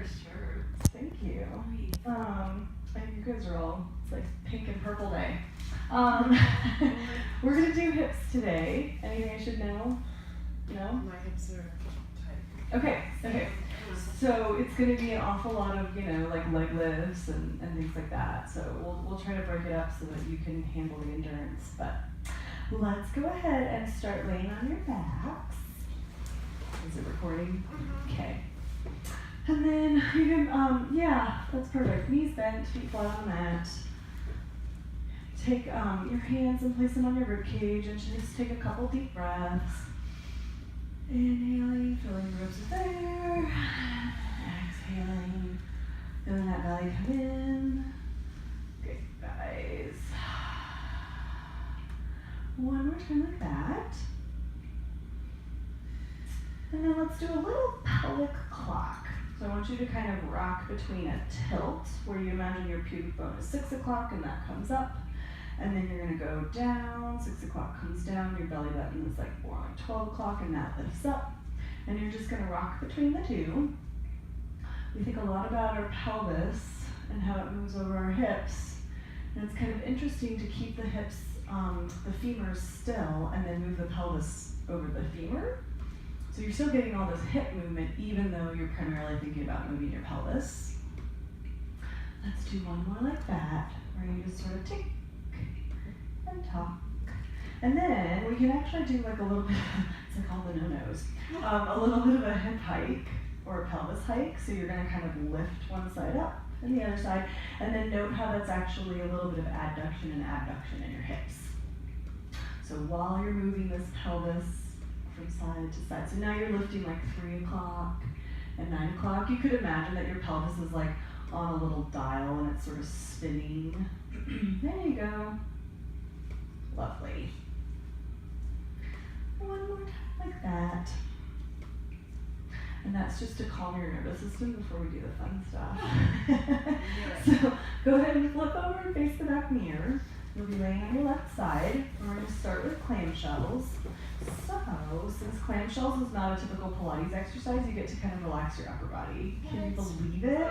shirt. Thank you. And you guys are all, it's like pink and purple day. We're gonna do hips today. Anything I should know? No? My hips are tight. Okay. So it's gonna be an awful lot of, like leg lifts and things like that. So we'll try to break it up so that you can handle the endurance. But let's go ahead and start laying on your backs. Is it recording? Okay. And then you can, that's perfect. Knees bent, feet flat on the mat. Take your hands and place them on your rib cage and just take a couple deep breaths. Inhaling, filling the ribs there. Exhaling, feeling that belly come in. Good, guys. One more time like that. And then let's do a little pelvic clock. So I want you to kind of rock between a tilt where you imagine your pubic bone is 6 o'clock and that comes up. And then you're gonna go down, 6 o'clock comes down, your belly button is like more like 12 o'clock and that lifts up. And you're just gonna rock between the two. We think a lot about our pelvis and how it moves over our hips. And it's kind of interesting to keep the hips, the femurs still and then move the pelvis over the femur. So you're still getting all this hip movement even though you're primarily thinking about moving your pelvis. Let's do one more like that, where you just sort of tick and talk. And then we can actually do like a little bit, it's like all the no-nos, a little bit of a hip hike or a pelvis hike. So you're gonna kind of lift one side up and the other side, and then note how that's actually a little bit of adduction and abduction in your hips. So while you're moving this pelvis from side to side, so now you're lifting like 3 o'clock and 9 o'clock. You could imagine that your pelvis is like on a little dial and it's sort of spinning. There you go. Lovely. One more time like that. And that's just to calm your nervous system before we do the fun stuff. So go ahead and flip over and face the back mirror. You'll be laying on your left side. We're going to start with clamshells. So, since clamshells is not a typical Pilates exercise, you get to kind of relax your upper body. Can you believe it?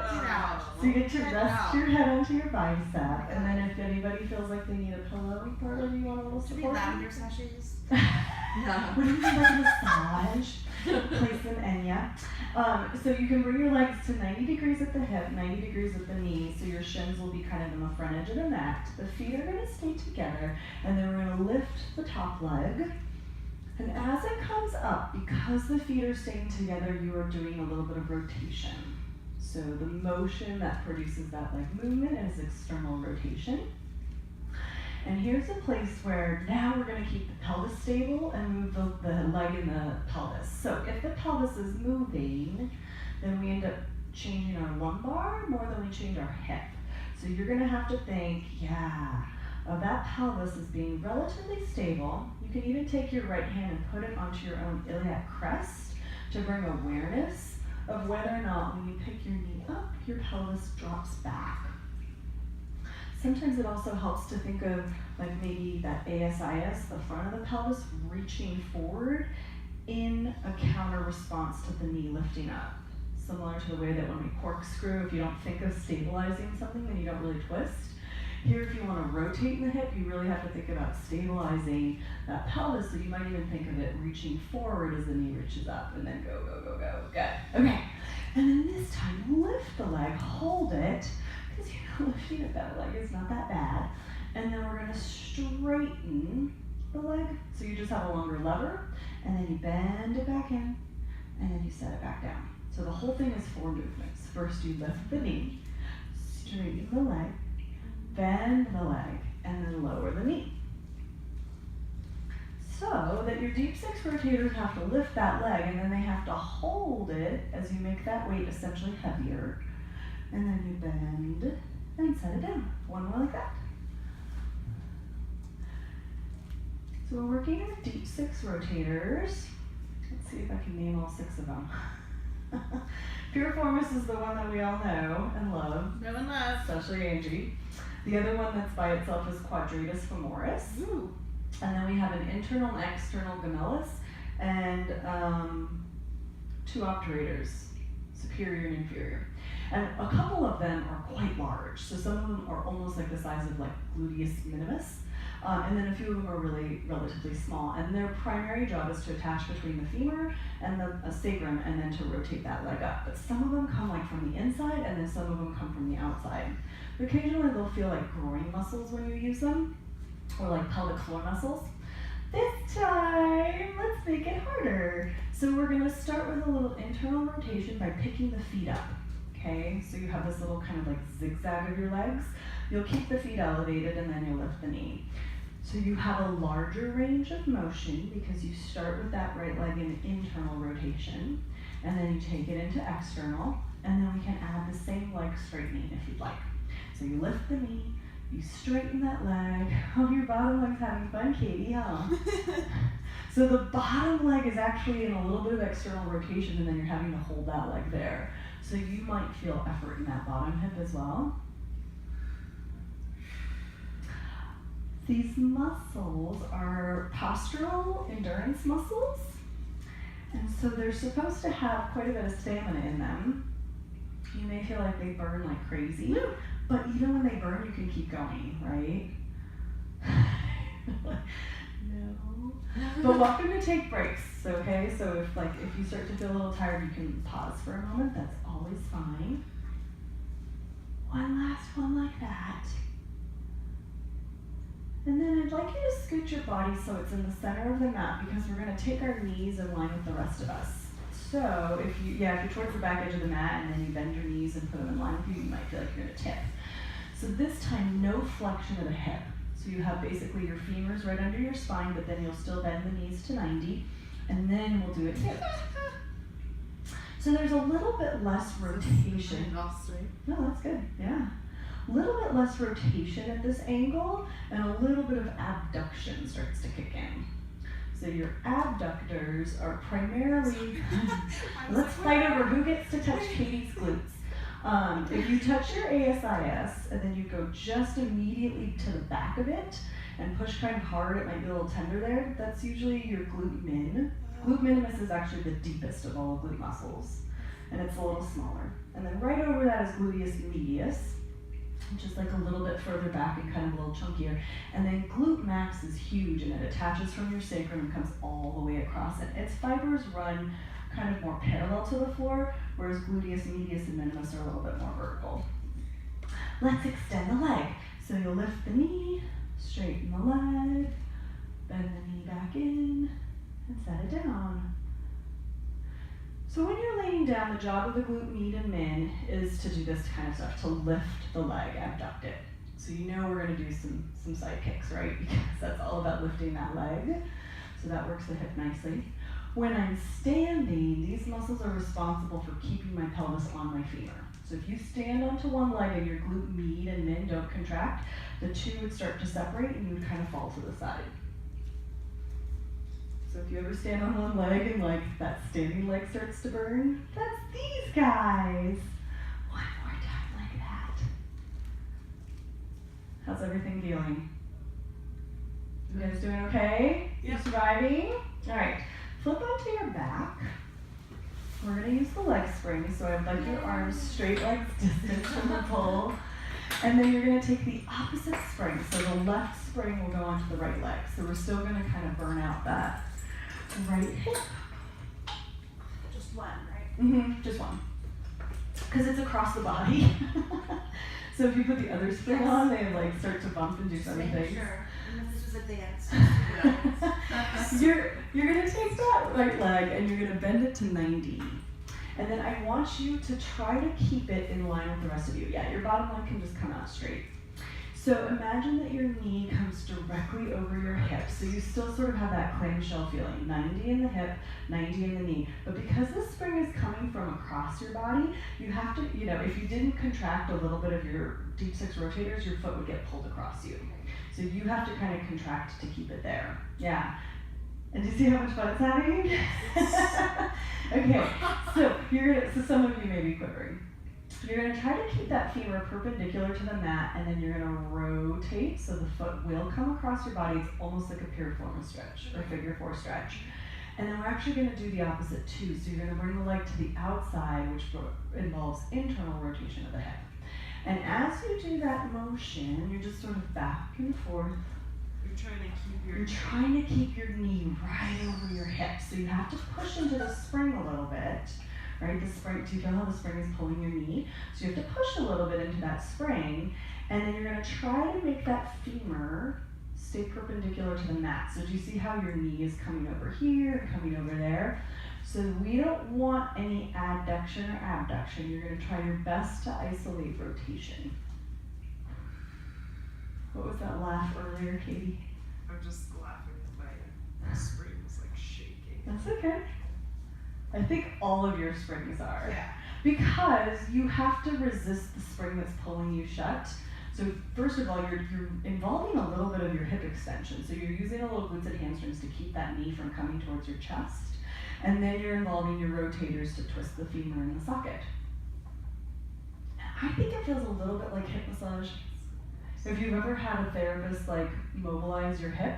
So you get to rest your head onto your bicep, and then if anybody feels like they need a pillow, or you want a little support. Should we lavender sashes? No. What do you think like a massage? Play some Enya. So you can bring your legs to 90 degrees at the hip, 90 degrees at the knee, so your shins will be kind of on the front edge of the mat. The feet are going to stay together, and then we're going to lift the top leg. And as it comes up, because the feet are staying together, you are doing a little bit of rotation. So the motion that produces that leg movement is external rotation. And here's a place where now we're going to keep the pelvis stable and move the leg and the pelvis. So if the pelvis is moving, then we end up changing our lumbar more than we change our hip. So you're going to have to think, of that pelvis as being relatively stable. You can even take your right hand and put it onto your own iliac crest to bring awareness of whether or not when you pick your knee up, your pelvis drops back. Sometimes it also helps to think of like maybe that ASIS, the front of the pelvis, reaching forward in a counter response to the knee lifting up. Similar to the way that when we corkscrew, if you don't think of stabilizing something, then you don't really twist. Here, if you want to rotate in the hip, you really have to think about stabilizing that pelvis, so you might even think of it reaching forward as the knee reaches up, and then go, go, go, go. Good. Okay. And then this time, lift the leg, hold it, because lifting a bent leg is not that bad. And then we're going to straighten the leg, so you just have a longer lever, and then you bend it back in, and then you set it back down. So the whole thing is 4 movements. First, you lift the knee, straighten the leg, bend the leg, and then lower the knee. So that your deep 6 rotators have to lift that leg, and then they have to hold it as you make that weight essentially heavier. And then you bend and set it down. One more like that. So we're working our deep 6 rotators. Let's see if I can name all 6 of them. Piriformis is the one that we all know and love. No one loves. Especially Angie. The other one that's by itself is quadratus femoris. Ooh. And then we have an internal and external gemellus and 2 obturators, superior and inferior. And a couple of them are quite large. So some of them are almost like the size of like gluteus minimus. And then a few of them are really relatively small. And their primary job is to attach between the femur and the sacrum and then to rotate that leg up. But some of them come like from the inside and then some of them come from the outside. Occasionally they'll feel like groin muscles when you use them, or like pelvic floor muscles. This time, let's make it harder. So we're gonna start with a little internal rotation by picking the feet up, okay? So you have this little kind of like zigzag of your legs. You'll keep the feet elevated and then you'll lift the knee. So you have a larger range of motion because you start with that right leg in internal rotation, and then you take it into external, and then we can add the same leg straightening if you'd like. So you lift the knee, you straighten that leg. Oh, your bottom leg's having fun, Katie, huh? So the bottom leg is actually in a little bit of external rotation, and then you're having to hold that leg there. So you might feel effort in that bottom hip as well. These muscles are postural endurance muscles, and so they're supposed to have quite a bit of stamina in them. You may feel like they burn like crazy, but even when they burn, you can keep going, right? No. But welcome to take breaks, okay? So if you start to feel a little tired, you can pause for a moment. That's always fine. One last one like that. And then I'd like you to scoot your body so it's in the center of the mat, because we're going to take our knees in line with the rest of us. So if you're towards the back edge of the mat and then you bend your knees and put them in line with you, you might feel like you're going to tip. So this time, no flexion of the hip. So you have basically your femurs right under your spine, but then you'll still bend the knees to 90, and then we'll do it hip. So there's a little bit less rotation. No, that's good, yeah. A little bit less rotation at this angle, and a little bit of abduction starts to kick in. So your abductors are primarily, let's fight over who gets to touch Katie's glutes. If you touch your ASIS and then you go just immediately to the back of it and push kind of hard, it might be a little tender there, that's usually your glute min. Glute minimus is actually the deepest of all glute muscles, and it's a little smaller. And then right over that is gluteus medius, which is like a little bit further back and kind of a little chunkier. And then glute max is huge, and it attaches from your sacrum and comes all the way across. And its fibers run kind of more parallel to the floor, whereas gluteus medius and minimus are a little bit more vertical. Let's extend the leg. So you'll lift the knee, straighten the leg, bend the knee back in, and set it down. So when you're laying down, the job of the glute med and min is to do this kind of stuff, to lift the leg, abduct it. So you know we're going to do some side kicks, right? Because that's all about lifting that leg. So that works the hip nicely. When I'm standing, these muscles are responsible for keeping my pelvis on my femur. So if you stand onto one leg and your glute med and min don't contract, the two would start to separate and you would kind of fall to the side. So if you ever stand on one leg and like that standing leg starts to burn, that's these guys. One more time like that. How's everything feeling? You guys doing okay? Yeah. You surviving? All right, flip onto your back. We're gonna use the leg spring, so I'd like your arms straight legs distance from the pole. And then you're gonna take the opposite spring. So the left spring will go onto the right leg. So we're still gonna kind of burn out that right hip. Just one, right? Mm-hmm, just one. Because it's across the body. So if you put the other spring on, they like start to bump and do funny things. Sure. And this was advanced. You're gonna take that right leg and you're gonna bend it to 90. And then I want you to try to keep it in line with the rest of you. Yeah, your bottom leg can just come out straight. So imagine that your knee comes directly over your hip. So you still sort of have that clamshell feeling, 90 in the hip, 90 in the knee. But because the spring is coming from across your body, you have to, if you didn't contract a little bit of your deep six rotators, your foot would get pulled across you. So you have to kind of contract to keep it there. Yeah. And do you see how much fun it's having? Okay, so some of you may be quivering. You're gonna try to keep that femur perpendicular to the mat, and then you're gonna rotate so the foot will come across your body. It's almost like a piriformis stretch or figure four stretch. And then we're actually going to do the opposite too. So you're going to bring the leg to the outside, which involves internal rotation of the hip. And as you do that motion, you're just sort of back and forth. You're trying to keep your knee right over your hip. So you have to push into the spring a little bit, right? The spring, do you feel how the spring is pulling your knee? So you have to push a little bit into that spring, and then you're going to try to make that femur stay perpendicular to the mat. So do you see how your knee is coming over here, coming over there? So we don't want any adduction or abduction. You're going to try your best to isolate rotation. What was that laugh earlier, Katie? I'm just laughing at my spring was like shaking. That's okay. I think all of your springs are. Yeah. Because you have to resist the spring that's pulling you shut. So first of all, you're involving a little bit of your hip extension. So you're using a little glutes and hamstrings to keep that knee from coming towards your chest. And then you're involving your rotators to twist the femur in the socket. I think it feels a little bit like hip massage. If you've ever had a therapist like mobilize your hip,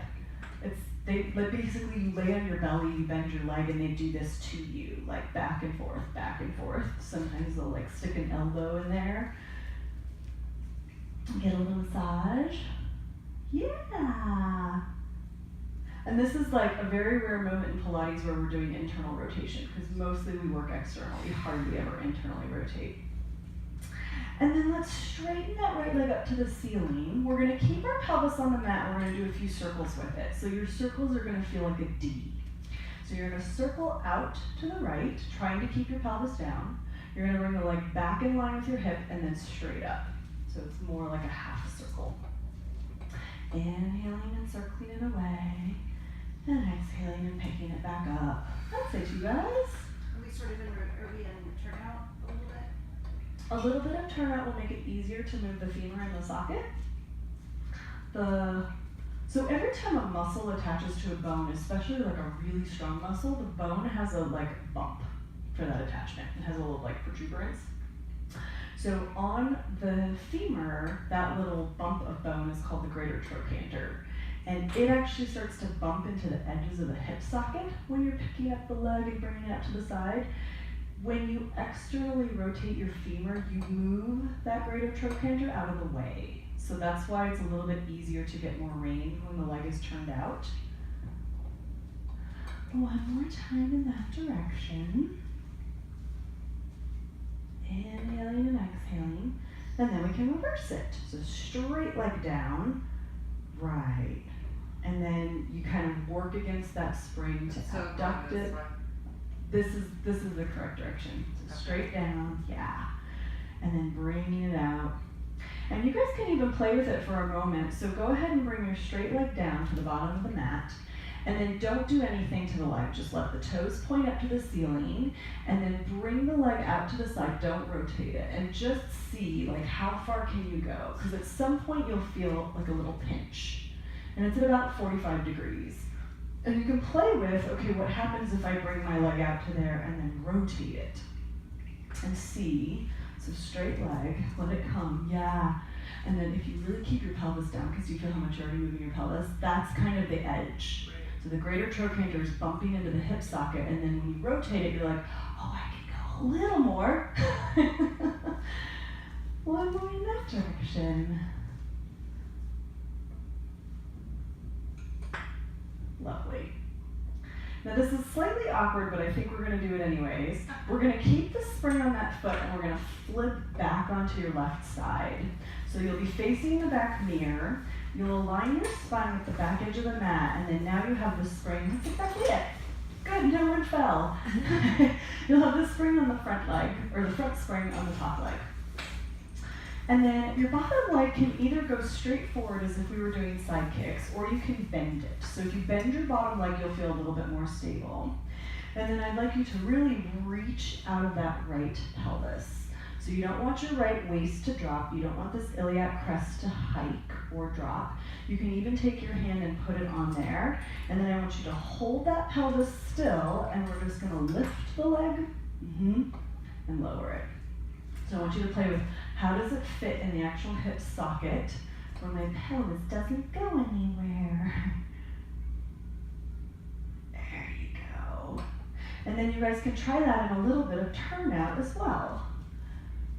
they basically you lay on your belly, you bend your leg, and they do this to you, like back and forth, back and forth. Sometimes they'll like stick an elbow in there. Get a little massage. Yeah. And this is like a very rare moment in Pilates where we're doing internal rotation, because mostly we work external. We hardly ever internally rotate. And then let's straighten that right leg up to the ceiling. We're going to keep our pelvis on the mat, and we're going to do a few circles with it. So your circles are going to feel like a D. So you're going to circle out to the right, trying to keep your pelvis down. You're going to bring the leg back in line with your hip and then straight up. So it's more like a half circle. Inhaling and circling it away, and exhaling and picking it back up. That's it, you guys. Are we sort of are we in turnout a little bit? A little bit of turnout will make it easier to move the femur in the socket. So every time a muscle attaches to a bone, especially like a really strong muscle, the bone has a like bump for that attachment. It has a little like protuberance. So on the femur, that little bump of bone is called the greater trochanter. And it actually starts to bump into the edges of the hip socket when you're picking up the leg and bringing it out to the side. When you externally rotate your femur, you move that greater trochanter out of the way. So that's why it's a little bit easier to get more range when the leg is turned out. One more time in that direction. Inhaling and exhaling. And then we can reverse it. So straight leg down, right. And then you kind of work against that spring to abduct it. This is the correct direction. So straight down, yeah. And then bringing it out. And you guys can even play with it for a moment. So go ahead and bring your straight leg down to the bottom of the mat. And then don't do anything to the leg. Just let the toes point up to the ceiling. And then bring the leg out to the side. Don't rotate it. And just see, like, how far can you go? Because at some point you'll feel like a little pinch. And it's at about 45 degrees. And you can play with, okay, what happens if I bring my leg out to there and then rotate it? And see, so straight leg, let it come, yeah. And then if you really keep your pelvis down, because you feel how much you're already moving your pelvis, that's kind of the edge. So the greater trochanter is bumping into the hip socket, and then when you rotate it, you're like, oh, I can go a little more. One more in that direction. Lovely. Now this is slightly awkward, but I think we're going to do it anyways. We're going to keep the spring on that foot, and we're going to flip back onto your left side. So you'll be facing the back mirror. You'll align your spine with the back edge of the mat, and then now you have the spring. That's exactly it. Good, no one fell. You'll have the spring on the front leg, or the front spring on the top leg. And then your bottom leg can either go straight forward as if we were doing side kicks, or you can bend it. So if you bend your bottom leg, you'll feel a little bit more stable. And then I'd like you to really reach out of that right pelvis. So you don't want your right waist to drop. You don't want this iliac crest to hike or drop. You can even take your hand and put it on there. And then I want you to hold that pelvis still, and we're just gonna lift the leg and lower it. So I want you to play with how does it fit in the actual hip socket where my pelvis doesn't go anywhere. There you go. And then you guys can try that in a little bit of turnout as well.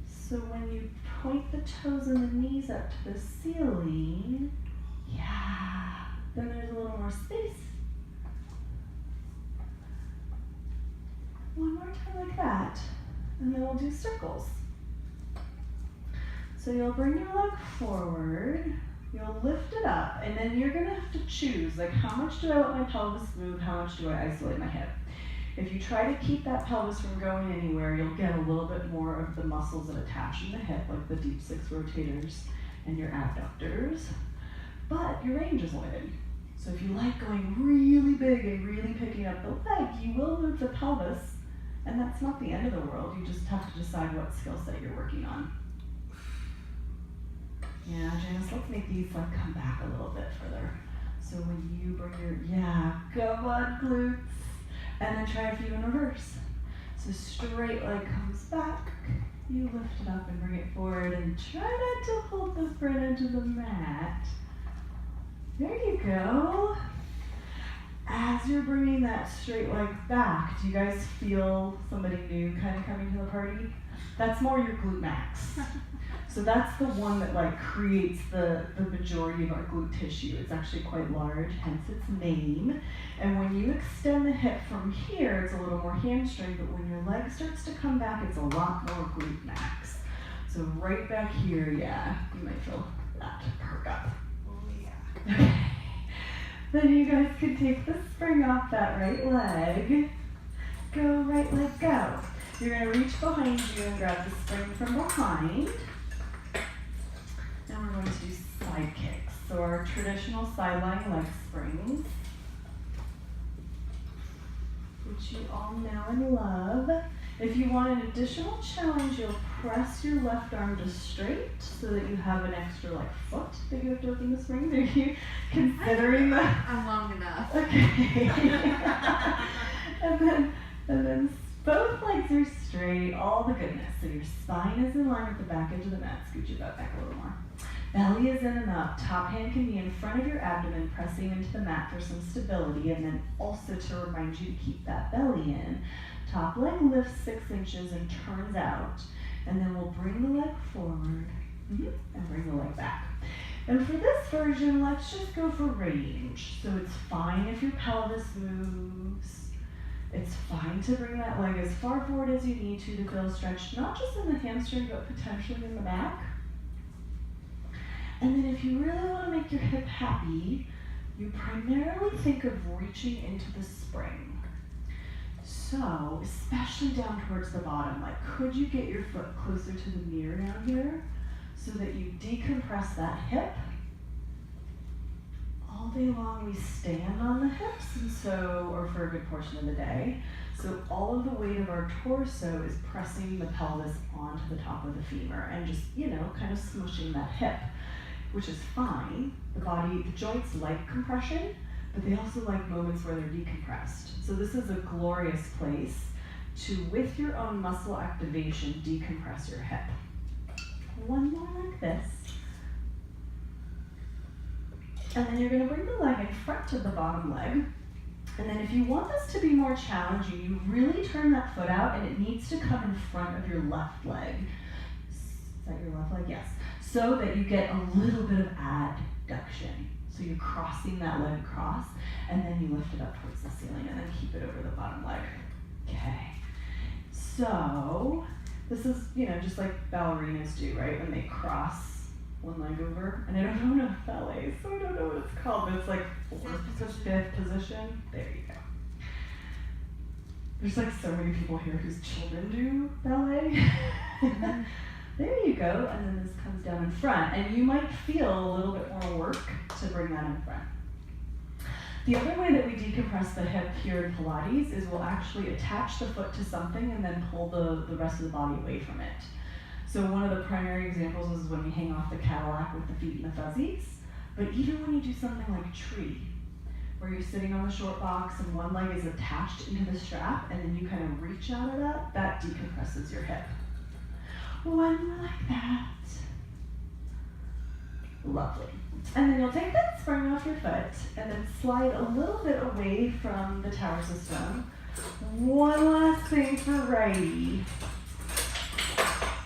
So when you point the toes and the knees up to the ceiling, yeah, then there's a little more space. One more time like that, and then we'll do circles. So you'll bring your leg forward, you'll lift it up, and then you're gonna have to choose, like, how much do I let my pelvis move, how much do I isolate my hip? If you try to keep that pelvis from going anywhere, you'll get a little bit more of the muscles that attach in the hip, like the deep six rotators and your abductors, but your range is limited. So if you like going really big and really picking up the leg, you will move the pelvis, and that's not the end of the world. You just have to decide what skill set you're working on. Yeah, Janice, let's make these like come back a little bit further. So when you bring your, yeah, come on glutes. And then try a few in reverse. So straight leg comes back, you lift it up and bring it forward and try not to hold the front edge of the mat. There you go. As you're bringing that straight leg back, do you guys feel somebody new kind of coming to the party? That's more your glute max. So that's the one that like creates the majority of our glute tissue. It's actually quite large, hence its name. And when you extend the hip from here, it's a little more hamstring, but when your leg starts to come back, it's a lot more glute max. So right back here, yeah, you might feel that perk up. Oh yeah. Okay. Then you guys can take the spring off that right leg. Go right leg, go. You're gonna reach behind you and grab the spring from behind. Now we're going to do side kicks. So our traditional sideline leg springs, which you all know and love. If you want an additional challenge, you'll press your left arm to straight so that you have an extra like foot that you have to open the springs. Are you considering that? I'm long enough. Okay. and then both legs are straight, all the goodness. So your spine is in line with the back edge of the mat. Scoot your butt back a little more. Belly is in and up. Top hand can be in front of your abdomen, pressing into the mat for some stability, and then also to remind you to keep that belly in. Top leg lifts 6 inches and turns out. And then we'll bring the leg forward and bring the leg back. And for this version, let's just go for range. So it's fine if your pelvis moves. It's fine to bring that leg as far forward as you need to feel stretched, not just in the hamstring, but potentially in the back. And then if you really want to make your hip happy, you primarily think of reaching into the spring. So, especially down towards the bottom, like could you get your foot closer to the mirror down here so that you decompress that hip? All day long we stand on the hips, and so, or for a good portion of the day. So all of the weight of our torso is pressing the pelvis onto the top of the femur and just, you know, kind of smushing that hip, which is fine. The joints like compression, but they also like moments where they're decompressed. So this is a glorious place to, with your own muscle activation, decompress your hip. One more like this. And then you're gonna bring the leg in front of the bottom leg. And then if you want this to be more challenging, you really turn that foot out and it needs to come in front of your left leg. Is that your left leg? Yes. So that you get a little bit of adduction. So you're crossing that leg across, and then you lift it up towards the ceiling and then keep it over the bottom leg. Okay. So this is, you know, just like ballerinas do, right? When they cross one leg over. And I don't know ballet, so I don't know what it's called, but it's like fifth position. There you go. There's like so many people here whose children do ballet. There you go, and then this comes down in front, and you might feel a little bit more work to bring that in front. The other way that we decompress the hip here in Pilates is we'll actually attach the foot to something and then pull the rest of the body away from it. So one of the primary examples is when we hang off the Cadillac with the feet in the fuzzies, but even when you do something like a tree, where you're sitting on the short box and one leg is attached into the strap and then you kind of reach out of that decompresses your hip. One more like that. Lovely. And then you'll take that spring off your foot and then slide a little bit away from the tower system One last thing for righty.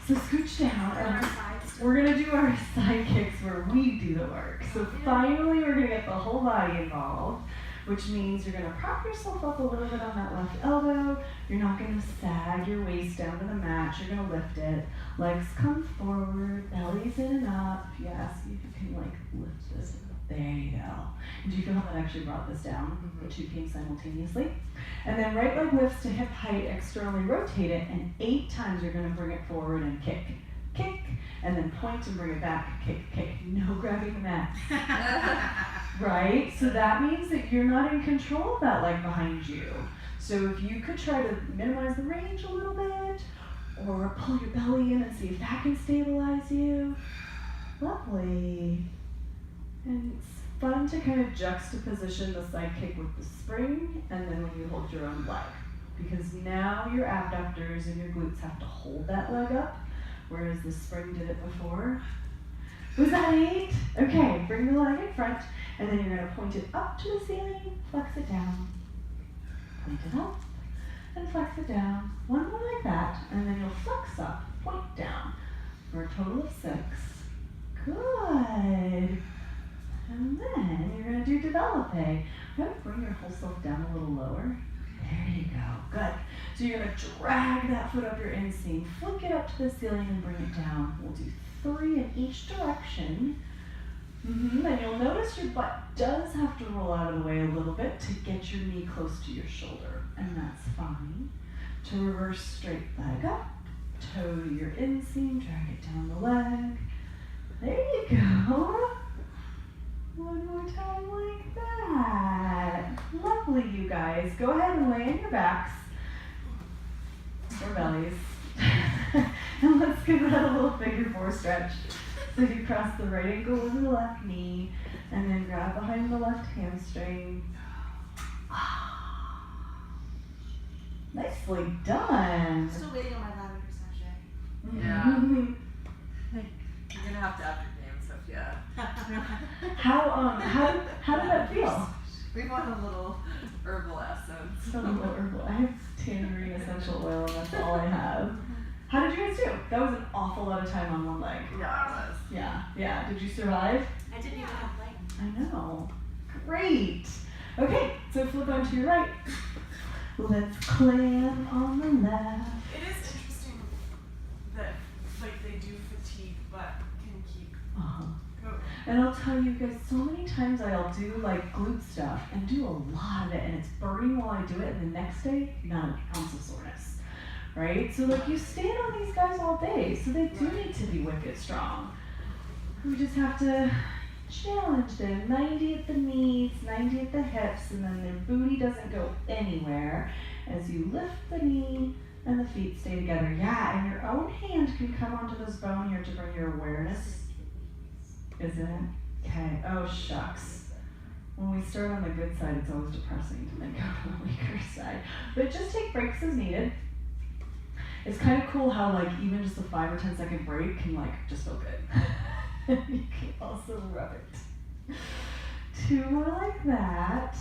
So scooch down. On our sides. We're gonna do our side kicks where we do the work. So finally we're gonna get the whole body involved, which means you're gonna prop yourself up a little bit on that left elbow. You're not gonna sag your waist down to the mat. You're gonna lift it. Legs come forward, belly's in and up. Yes, you can like lift this. There you go. And do you feel how that actually brought this down? The two came simultaneously. And then right leg lifts to hip height, externally rotate it, and 8 times you're gonna bring it forward and kick, kick, and then point and bring it back, kick, kick. No grabbing the mat. Right? So that means that you're not in control of that leg behind you. So if you could try to minimize the range a little bit, or pull your belly in and see if that can stabilize you. Lovely. And it's fun to kind of juxtaposition the side kick with the spring, and then when you hold your own leg. Because now your abductors and your glutes have to hold that leg up, whereas the spring did it before. Was that 8? Okay, bring the leg in front, and then you're gonna point it up to the ceiling, flex it down. Point it up, and flex it down. One more like that, and then you'll flex up, point down, for a total of 6. Good. And then you're gonna do develope. Bring your whole self down a little lower. There you go, good. So you're gonna drag that foot up your inseam, flick it up to the ceiling and bring it down. We'll do 3 in each direction. And you'll notice your butt does have to roll out of the way a little bit to get your knee close to your shoulder, and that's fine. To reverse straight leg up, toe to your inseam, drag it down the leg. There you go. One more time like that. Lovely, you guys. Go ahead and lay on your backs or bellies. And let's give that a little figure 4 stretch. So you cross the right ankle over the left knee, and then grab behind the left hamstring. Nicely done. Still waiting on my lavender sachet. Yeah. You're gonna have to up your game, Sophia. How did that feel? We want a little herbal essence. Some little herbal. I have tangerine essential oil, and that's all I have. How did you guys do? That was an awful lot of time on one leg. Yeah, it was. Yeah. Did you survive? I didn't even complain. I know. Great. Okay, so flip onto your right. Let's clam on the left. It is interesting that like they do fatigue but can keep going. And I'll tell you guys, so many times I'll do like glute stuff and do a lot of it, and it's burning while I do it, and the next day, not an ounce of soreness. Right? So like you stand on these guys all day, so they do need to be wicked strong. We just have to challenge them. 90 at the knees, 90 at the hips, and then their booty doesn't go anywhere as you lift the knee and the feet stay together. Yeah, and your own hand can come onto this bone here to bring your awareness. Is it? Okay. Oh, shucks. When we start on the good side, it's always depressing to then go to the weaker side. But just take breaks as needed. It's kind of cool how like even just a 5 or 10 second break can like just feel good. You can also rub it. 2 more like that.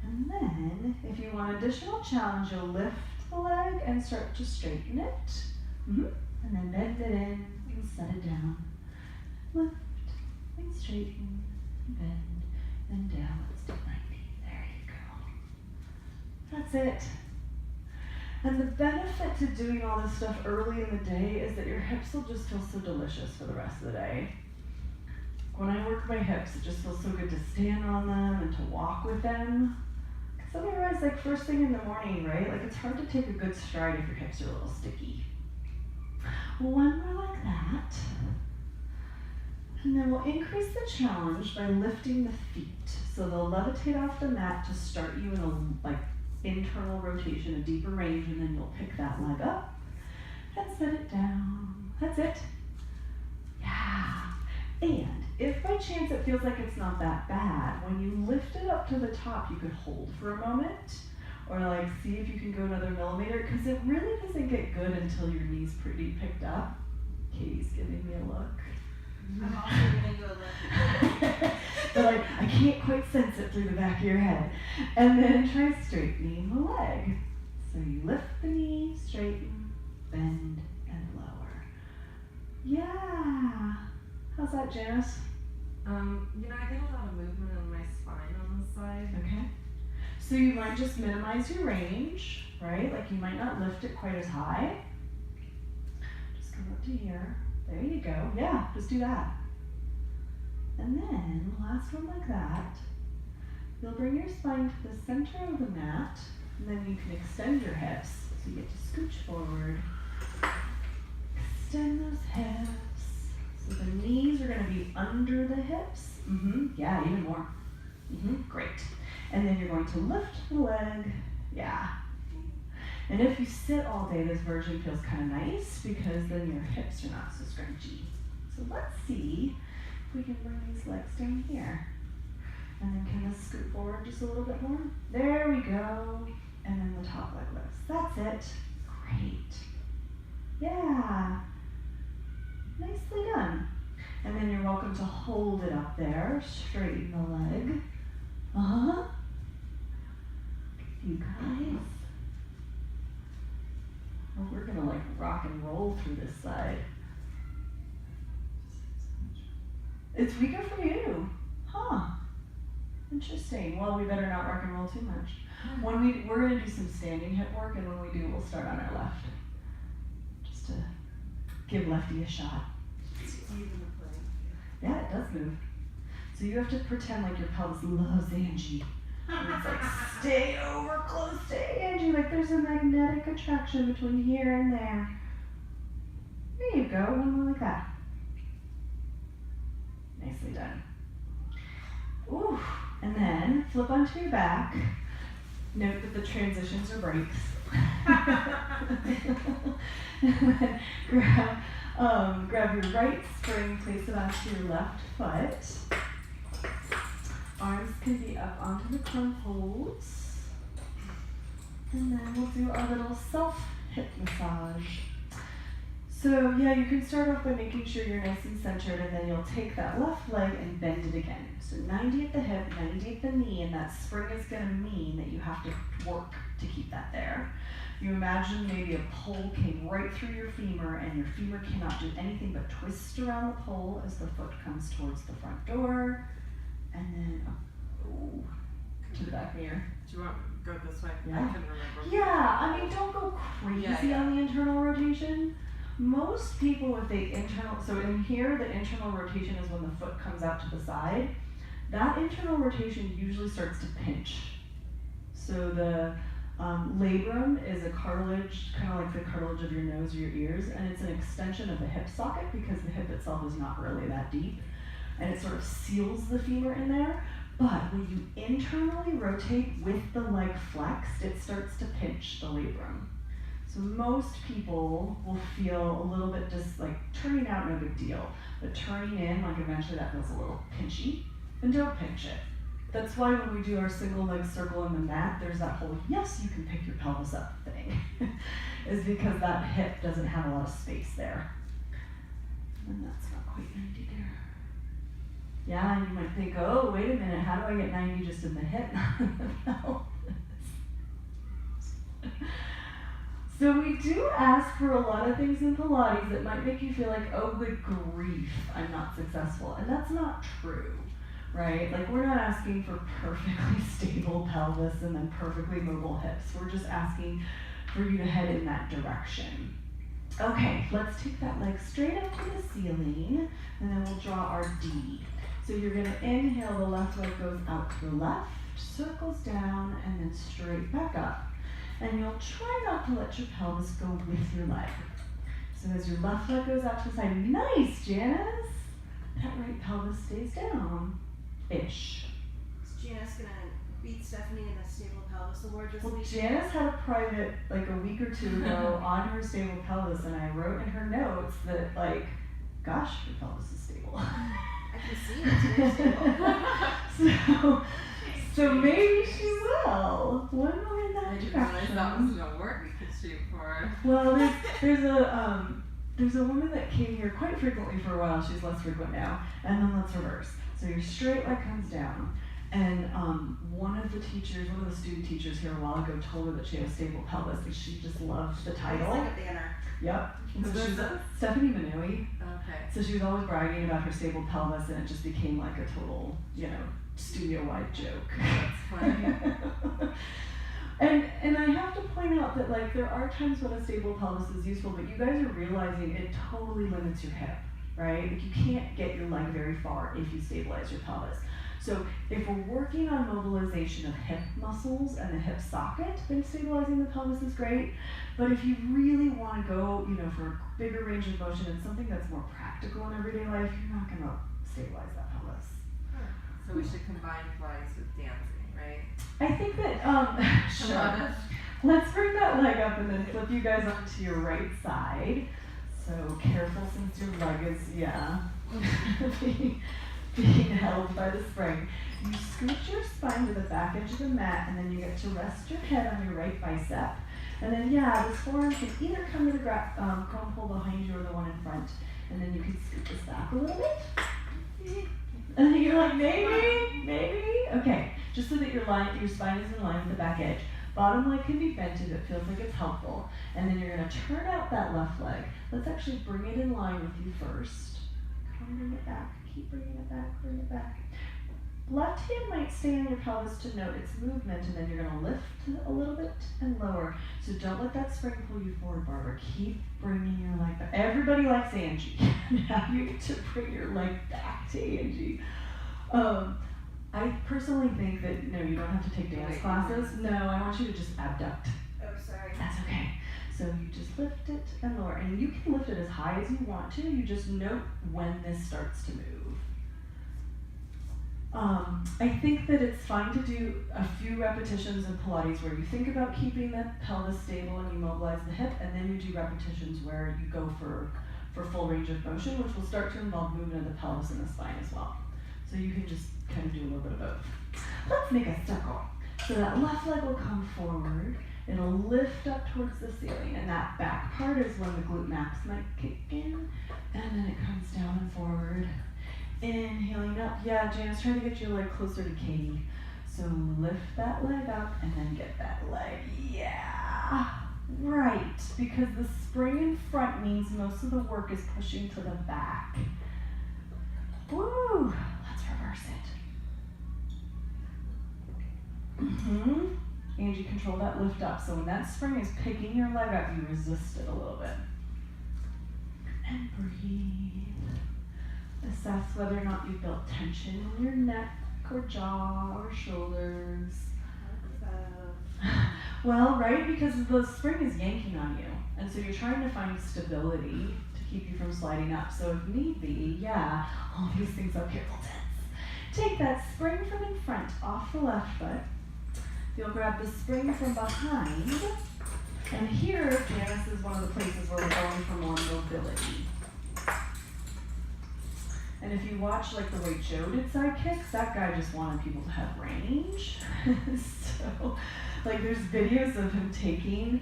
And then if you want additional challenge, you'll lift the leg and start to straighten it. And then bend it in and set it down. Lift and straighten, bend, and down. Let's do 90. There you go. That's it. And the benefit to doing all this stuff early in the day is that your hips will just feel so delicious for the rest of the day. When I work my hips, it just feels so good to stand on them and to walk with them. Because otherwise, like first thing in the morning, right? Like it's hard to take a good stride if your hips are a little sticky. One more like that. And then we'll increase the challenge by lifting the feet. So they'll levitate off the mat to start you in a like internal rotation, a deeper range, and then you'll pick that leg up and set it down. That's it. Yeah. And if by chance it feels like it's not that bad, when you lift it up to the top, you could hold for a moment, or like see if you can go another millimeter, because it really doesn't get good until your knee's pretty picked up. Katie's giving me a look. I'm also gonna go left. But like, I can't quite sense it through the back of your head. And then try straightening the leg. So you lift the knee, straighten, bend, and lower. Yeah. How's that, Janice? I get a lot of movement in my spine on this side. Okay. So you might just minimize your range, right? Like you might not lift it quite as high. Just come up to here. There you go. Yeah, just do that. And then, last one like that. You'll bring your spine to the center of the mat, and then you can extend your hips. So you get to scooch forward. Extend those hips. So the knees are going to be under the hips. Yeah, even more. Great. And then you're going to lift the leg. Yeah. And if you sit all day, this version feels kind of nice because then your hips are not so scrunchy. So let's see if we can bring these legs down here. And then kind of scoot forward just a little bit more. There we go. And then the top leg lifts. That's it. Great. Yeah. Nicely done. And then you're welcome to hold it up there. Straighten the leg. You guys. Oh, we're gonna like rock and roll through this side. It's weaker for you. Huh. Interesting. Well, we better not rock and roll too much. We're gonna do some standing hip work, and when we do, we'll start on our left. Just to give lefty a shot. Yeah, it does move. So you have to pretend like your pelvis loves Angie. And it's like, stay over close to Angie. Like there's a magnetic attraction between here and there. There you go, one more like that. Nicely done. Ooh, and then flip onto your back. Note that the transitions are breaks. And then grab your right spring, place it onto your left foot. Arms can be up onto the club holds. And then we'll do our little self-hip massage. So yeah, you can start off by making sure you're nice and centered, and then you'll take that left leg and bend it again. So 90 at the hip, 90 at the knee, and that spring is gonna mean that you have to work to keep that there. You imagine maybe a pole came right through your femur, and your femur cannot do anything but twist around the pole as the foot comes towards the front door. And then, to the back mirror. Do you want to go this way? Yeah. I couldn't remember. Yeah, I mean, don't go crazy Yeah. on the internal rotation. Most people with the so in here, the internal rotation is when the foot comes out to the side. That internal rotation usually starts to pinch. So the labrum is a cartilage, kind of like the cartilage of your nose or your ears, and it's an extension of the hip socket because the hip itself is not really that deep. And it sort of seals the femur in there. But when you internally rotate with the leg flexed, it starts to pinch the labrum. So most people will feel a little bit just like turning out, no big deal. But turning in, like eventually that feels a little pinchy. And don't pinch it. That's why when we do our single leg circle in the mat, there's that whole, yes, you can pick your pelvis up thing. Is because that hip doesn't have a lot of space there. And that's not quite 90 there. Yeah, and you might think, oh, wait a minute, how do I get 90 just in the hip, not in the pelvis? So we do ask for a lot of things in Pilates that might make you feel like, oh, good grief, I'm not successful. And that's not true, right? Like we're not asking for perfectly stable pelvis and then perfectly mobile hips. We're just asking for you to head in that direction. Okay, let's take that leg straight up to the ceiling, and then we'll draw our D. So you're gonna inhale, the left leg goes out to the left, circles down, and then straight back up. And you'll try not to let your pelvis go with your leg. So as your left leg goes out to the side, nice, Janice! That right pelvis stays down, ish. Is Janice gonna beat Stephanie in a stable pelvis award this Well, week? Janice had a private, like a week or two ago, on her stable pelvis, and I wrote in her notes that, like, gosh, your pelvis is stable. I can see it, it's very stable. So maybe she will. One more in that I didn't realize that was direction. gonna work. We could shoot for. Well, there's there's a woman that came here quite frequently for a while. She's less frequent now. And then let's reverse. So your straight leg comes down. And one of the student teachers here a while ago told her that she had a stable pelvis, and she just loved the It's title. like a banner. Yep. And so Who is she's this? Stephanie Manui. Okay. So she was always bragging about her stable pelvis, and it just became like a total, studio-wide joke. That's funny. And I have to point out that like there are times when a stable pelvis is useful, but you guys are realizing it totally limits your hip, right? Like you can't get your leg very far if you stabilize your pelvis. So if we're working on mobilization of hip muscles and the hip socket, then stabilizing the pelvis is great. But if you really want to go, for a bigger range of motion and something that's more practical in everyday life, you're not going to stabilize that pelvis. So we should combine flies with dancing, right? I think that, sure. Love it. Let's bring that leg up and then flip you guys onto your right side. So careful since your leg is, being held by the spring. You scooch your spine to the back edge of the mat, and then you get to rest your head on your right bicep. And then, this forearm can either come to the chrome pole behind you or the one in front. And then you can scoot this back a little bit. And then you're like, maybe. Okay, just so that your spine is in line with the back edge. Bottom leg can be bent if it feels like it's helpful. And then you're going to turn out that left leg. Let's actually bring it in line with you first. Come bring it back. Keep bringing it back, bring it back. Left hand might stay on your pelvis to note its movement, and then you're going to lift a little bit and lower. So don't let that spring pull you forward, Barbara. Keep bringing your leg back. Everybody likes Angie. Now you get to bring your leg back to Angie. I personally think that, you don't have to take dance classes. No, I want you to just abduct. Oh, sorry. That's okay. So you just lift it and lower. And you can lift it as high as you want to. You just note when this starts to move. I think that it's fine to do a few repetitions in Pilates where you think about keeping the pelvis stable and you mobilize the hip, and then you do repetitions where you go for full range of motion, which will start to involve movement of the pelvis and the spine as well. So you can just kind of do a little bit of both. Let's make a circle. So that left leg will come forward. It'll lift up towards the ceiling, and that back part is when the glute max might kick in, and then it comes down and forward. Inhaling up. Yeah, Janice, try to get your leg closer to Katie. So lift that leg up and then get that leg. Yeah. Right. Because the spring in front means most of the work is pushing to the back. Woo. Let's reverse it. Angie, control that lift up. So when that spring is picking your leg up, you resist it a little bit. And breathe. Assess whether or not you've built tension in your neck or jaw or shoulders. Well, right, because the spring is yanking on you, and so you're trying to find stability to keep you from sliding up. So if need be, all these things up here will tense. Take that spring from in front off the left foot. You'll grab the spring from behind, and here, Janice, is one of the places where we're going for more mobility. And if you watch like the way Joe did side kicks, that guy just wanted people to have range. So, like there's videos of him taking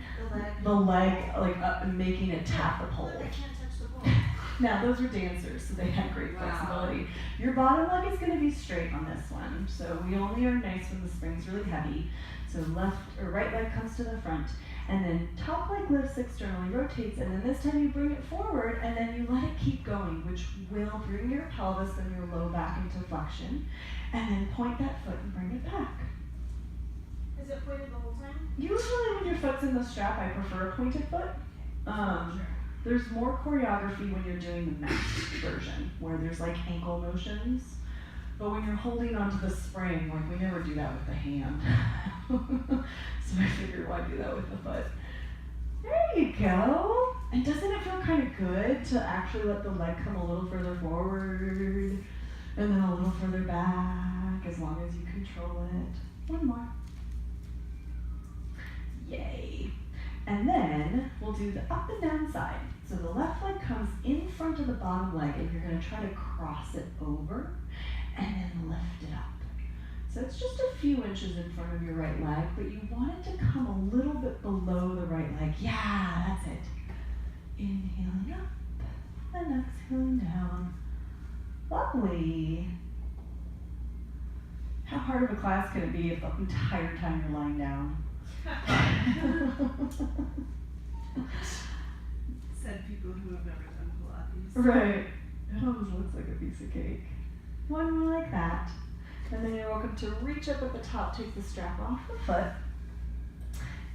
the leg like up and making it tap the pole. They can't touch the pole. Now those were dancers, so they had great flexibility. Your bottom leg is going to be straight on this one. So we only are nice when the spring's really heavy. So left or right leg comes to the front. And then top leg lifts externally, rotates, and then this time you bring it forward, and then you let it keep going, which will bring your pelvis and your low back into flexion. And then point that foot and bring it back. Is it pointed the whole time? Usually when your foot's in the strap, I prefer a pointed foot. There's more choreography when you're doing the max version, where there's like ankle motions. But when you're holding onto the spring, like we never do that with the hand. So I figured why do that with the foot. There you go. And doesn't it feel kind of good to actually let the leg come a little further forward and then a little further back as long as you control it? One more. Yay. And then we'll do the up and down side. So the left leg comes in front of the bottom leg, and you're going to try to cross it over and then lift it up. So it's just a few inches in front of your right leg, but you want it to come a little bit below the right leg. Yeah, that's it. Inhaling up And exhaling down. Lovely. How hard of a class can it be if the entire time you're lying down? Said people who have never done Pilates. Right. It almost looks like a piece of cake. One more like that. And then you're welcome to reach up at the top, take the strap off the foot.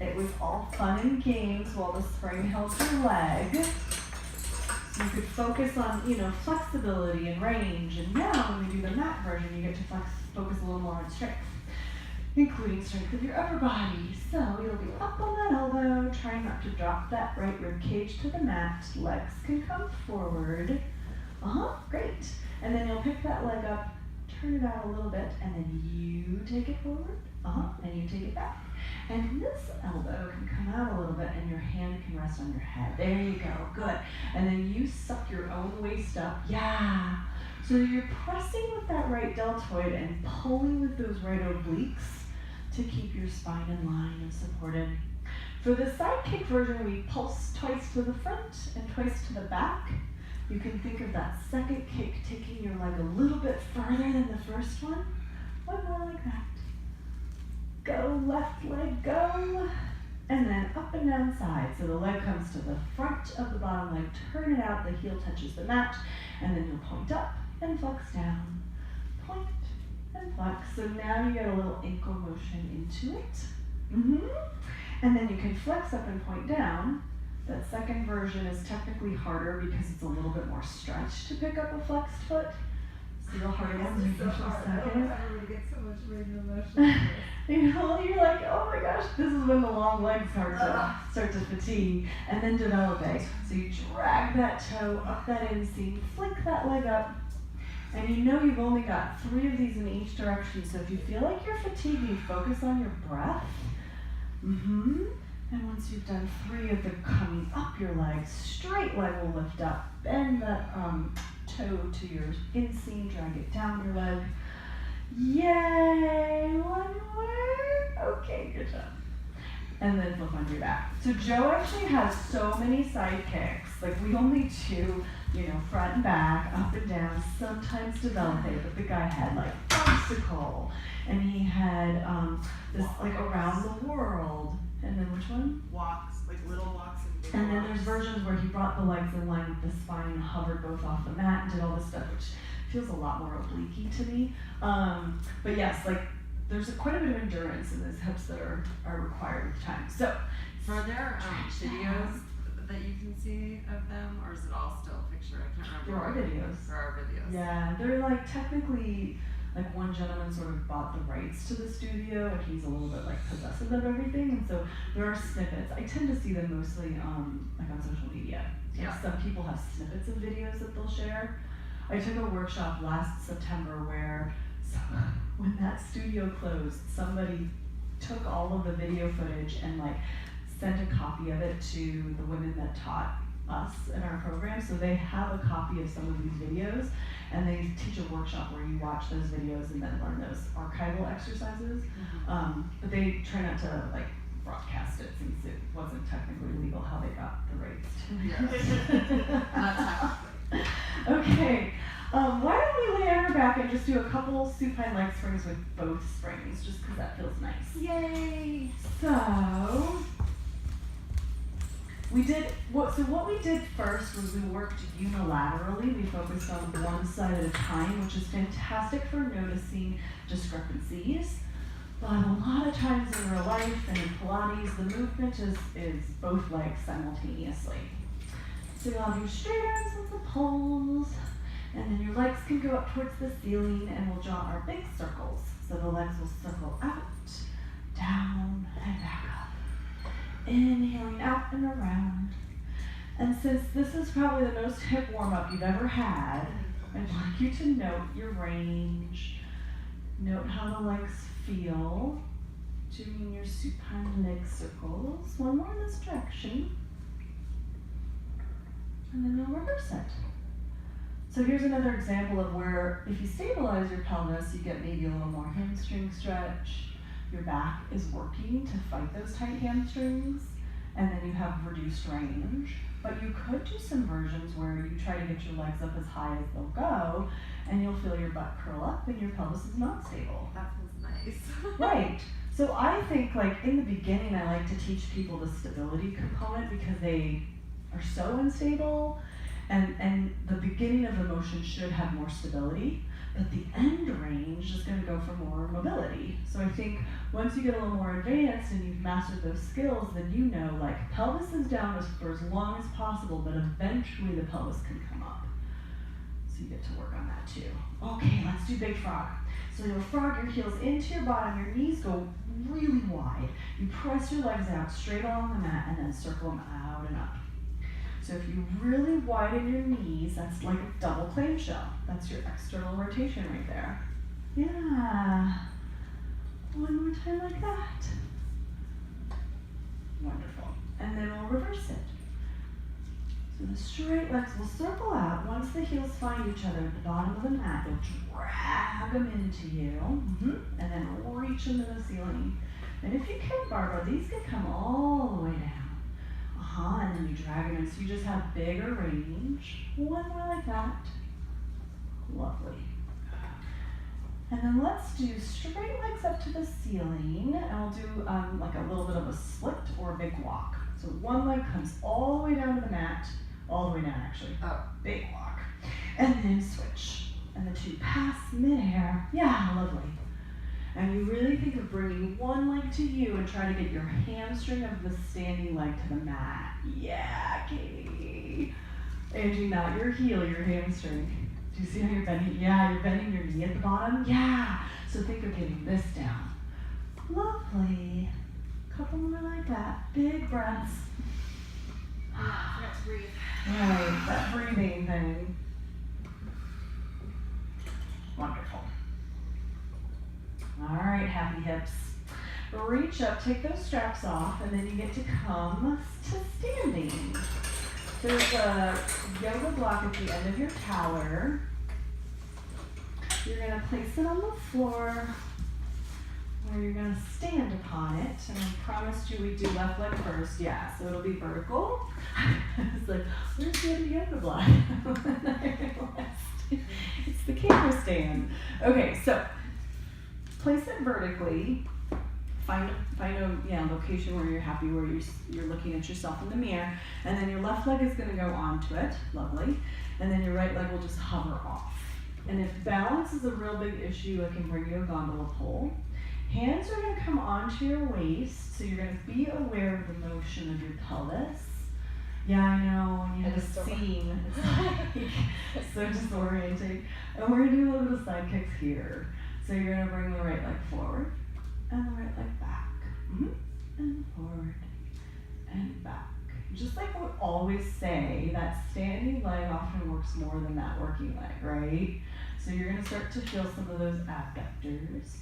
It was all fun and games while the spring held your leg. So you could focus on, flexibility and range. And now when we do the mat version, you get to focus a little more on strength, including strength of your upper body. So you'll be up on that elbow, trying not to drop that right rib cage to the mat. Legs can come forward. Great. And then you'll pick that leg up, turn it out a little bit, and then you take it forward, and you take it back. And this elbow can come out a little bit, and your hand can rest on your head. There you go, good. And then you suck your own waist up, yeah. So you're pressing with that right deltoid and pulling with those right obliques to keep your spine in line and supported. For the side kick version, we pulse twice to the front and twice to the back. You can think of that second kick taking your leg a little bit further than the first one. One more like that. Go, left leg, go. And then up and down side. So the leg comes to the front of the bottom leg, turn it out, the heel touches the mat, and then you'll point up and flex down. Point and flex. So now you get a little ankle motion into it. And then you can flex up and point down. That second version is technically harder because it's a little bit more stretch to pick up a flexed foot. So the harder ones you push a second. Get so much range of motion. You're like, oh my gosh, this is when the long legs start to fatigue and then developing. So you drag that toe up that inseam, flick that leg up, and you've only got 3 of these in each direction. So if you feel like you're fatigued, you focus on your breath. And once you've done 3 of the coming up your leg, straight leg will lift up, bend that toe to your inseam, drag it down your leg. Yay! One more. Okay, good job. And then flip on your back. So Joe actually has so many side kicks. Like we only do, front and back, up and down, sometimes develop it, but the guy had like obstacle, and he had this like around the world. And then which one? Walks, like little walks and big And then walks. there's versions where he brought the legs in line with the spine, hovered both off the mat, and did all this stuff, which feels a lot more oblique to me. But yes, like there's quite a bit of endurance in those hips that are required with time. So Are there videos that you can see of them, or is it all still picture? I can't remember. there are videos. There are videos. Yeah, they're like technically, like one gentleman sort of bought the rights to the studio, and he's a little bit like possessive of everything, and so there are snippets. I tend to see them mostly like on social media. Like Yeah. some people have snippets of videos that they'll share. I took a workshop last September where when that studio closed, somebody took all of the video footage and like sent a copy of it to the women that taught us in our program. So they have a copy of some of these videos, and they teach a workshop where you watch those videos and then learn those archival exercises. But they try not to like broadcast it since it wasn't technically legal how they got the rights to it. Not technically. Okay, why don't we lay on our back and just do a couple supine leg springs with both springs, just because that feels nice. Yay! So what we did first was we worked unilaterally. We focused on one side at a time, which is fantastic for noticing discrepancies. But a lot of times in real life and in Pilates, the movement is both legs simultaneously. So you'll have your straight arms with the poles, and then your legs can go up towards the ceiling, and we'll draw our big circles. So the legs will circle out, down, and back up. Inhaling out and around. And since this is probably the most hip warm-up you've ever had, I'd like you to note your range. Note how the legs feel. Doing your supine leg circles. One more in this direction. And then you'll reverse it. So here's another example of where if you stabilize your pelvis, you get maybe a little more hamstring stretch. Your back is working to fight those tight hamstrings, and then you have reduced range. But you could do some versions where you try to get your legs up as high as they'll go, and you'll feel your butt curl up and your pelvis is not stable. That feels nice. Right. So I think like in the beginning I like to teach people the stability component because they are so unstable, and the beginning of the motion should have more stability, but the end range is going to go for more mobility. So I think once you get a little more advanced and you've mastered those skills, then you know like pelvis is down for as long as possible, but eventually the pelvis can come up. So you get to work on that too. Okay, let's do big frog. So you'll frog your heels into your bottom, your knees go really wide. You press your legs out straight along the mat and then circle them out and up. So if you really widen your knees, that's like a double clamshell. That's your external rotation right there. Yeah. One more time like that. Wonderful. And then we'll reverse it. So the straight legs will circle out. Once the heels find each other at the bottom of the mat, you'll drag them into you, and then reach into the ceiling. And if you can, Barbara, these can come all the way down. And then you drag them in, so you just have bigger range. One more like that. Lovely. And then let's do straight legs up to the ceiling, and we'll do like a little bit of a split or a big walk. So one leg comes all the way down to the mat, all the way down actually. Big walk. And then switch. And the two pass midair. Yeah, lovely. And you really think of bringing one leg to you and try to get your hamstring of the standing leg to the mat. Yeah, Katie. Angie, not your heel, your hamstring. Do you see how you're bending? Yeah, you're bending your knee at the bottom. Yeah. So think of getting this down. Lovely. Couple more like that. Big breaths. I forgot to breathe. Right, that breathing thing. Wonderful. All right, happy hips. Reach up, take those straps off, and then you get to come to standing. There's a yoga block at the end of your tower. You're going to place it on the floor where you're going to stand upon it. And I promised you we'd do left leg first. Yeah, so it'll be vertical. It's like, where's the other yoga block? It's the camera stand. Okay, so place it vertically. Find a location where you're happy, where you're looking at yourself in the mirror, and then your left leg is going to go onto it, lovely, and then your right leg will just hover off. And if balance is a real big issue, I can bring you a gondola pole. Hands are going to come onto your waist, so you're going to be aware of the motion of your pelvis. Yeah, I know, when you have a scene, it's so disorienting. And we're going to do a little bit of side kicks here. So you're going to bring the right leg forward, and the right leg back, and forward, and back. Just like we always say, that standing leg often works more than that working leg, right? So you're going to start to feel some of those abductors.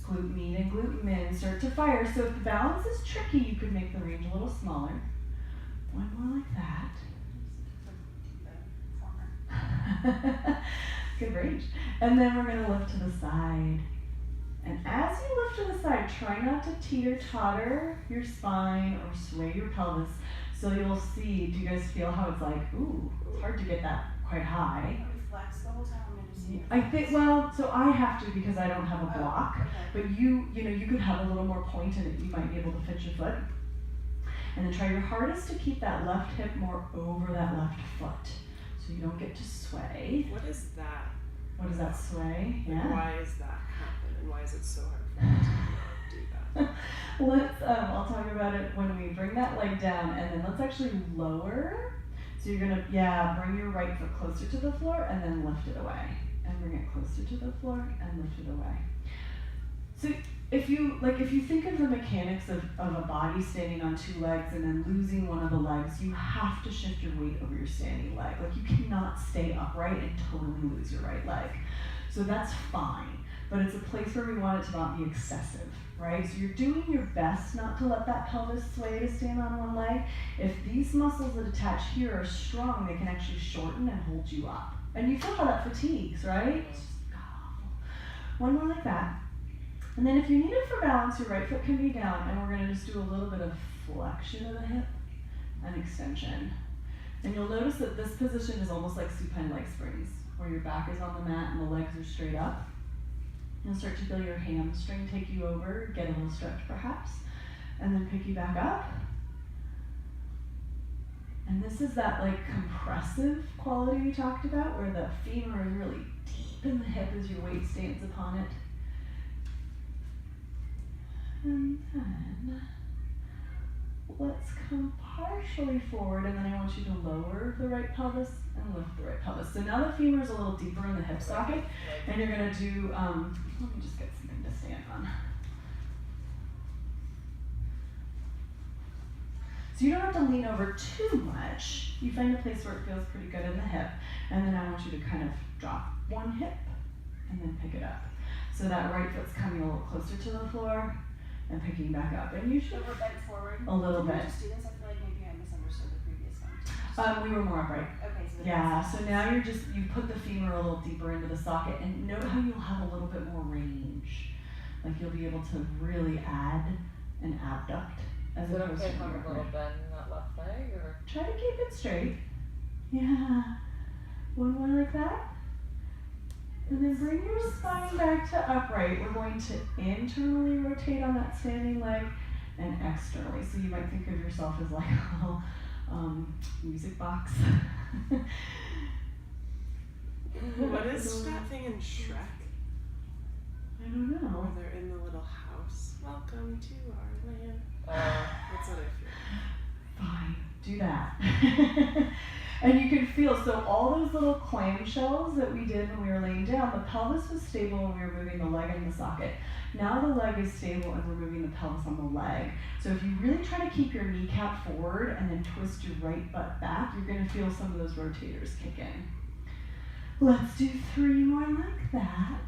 Glute med and glute min start to fire. So if the balance is tricky, you could make the range a little smaller. One more like that. Good range. And then we're going to lift to the side. And as you lift to the side, try not to teeter-totter your spine or sway your pelvis. So you'll see, do you guys feel how it's like, ooh, it's hard to get that quite high. Are we flex the whole time? I'm just seeing. I think, well, so I have to because I don't have a block. Okay. But you could have a little more point in it. You might be able to fit your foot. And then try your hardest to keep that left hip more over that left foot. So you don't get to sway. What is that? What does that sway? Like, Yeah. why is that happen, and why is it so hard for me to do that? Let's, I'll talk about it when we bring that leg down, and then let's actually lower. So you're gonna, bring your right foot closer to the floor and then lift it away. And bring it closer to the floor and lift it away. So if you think of the mechanics of a body standing on two legs and then losing one of the legs, you have to shift your weight over your standing leg. Like you cannot stay upright and totally lose your right leg. So that's fine, but it's a place where we want it to not be excessive, right? So you're doing your best not to let that pelvis sway to stand on one leg. If these muscles that attach here are strong, they can actually shorten and hold you up. And you feel how that fatigues, right? It's just God-awful. One more like that. And then if you need it for balance, your right foot can be down, and we're going to just do a little bit of flexion of the hip and extension. And you'll notice that this position is almost like supine leg springs, where your back is on the mat and the legs are straight up. You'll start to feel your hamstring take you over, get a little stretch perhaps, and then pick you back up. And this is that like compressive quality we talked about, where the femur is really deep in the hip as your weight stands upon it. And then let's come partially forward, and then I want you to lower the right pelvis and lift the right pelvis. So now the femur is a little deeper in the hip socket, and you're gonna do, let me just get something to stand on. So you don't have to lean over too much. You find a place where it feels pretty good in the hip, and then I want you to kind of drop one hip and then pick it up. So that right foot's coming a little closer to the floor and picking back up. And you should So we're bent forward. a little Can we bit. just do this? I feel like maybe I misunderstood the previous one. We were more upright. Okay, so Yeah, so now you put the femur a little deeper into the socket, and note how you'll have a little bit more range. Like you'll be able to really add an abduct as Is it opposed okay to to have a little upright. bend in that left leg, or? Try to keep it straight. Yeah. One more like that. And then bring your spine back to upright. We're going to internally rotate on that standing leg and externally. So you might think of yourself as like a little music box. What is that thing in Shrek? I don't know. Where they're in the little house. Welcome to our land. That's what I feel. Fine, do that. And you can feel, so all those little clamshells that we did when we were laying down, the pelvis was stable when we were moving the leg in the socket. Now the leg is stable and we're moving the pelvis on the leg. So if you really try to keep your kneecap forward and then twist your right butt back, you're gonna feel some of those rotators kick in. Let's do 3 more like that.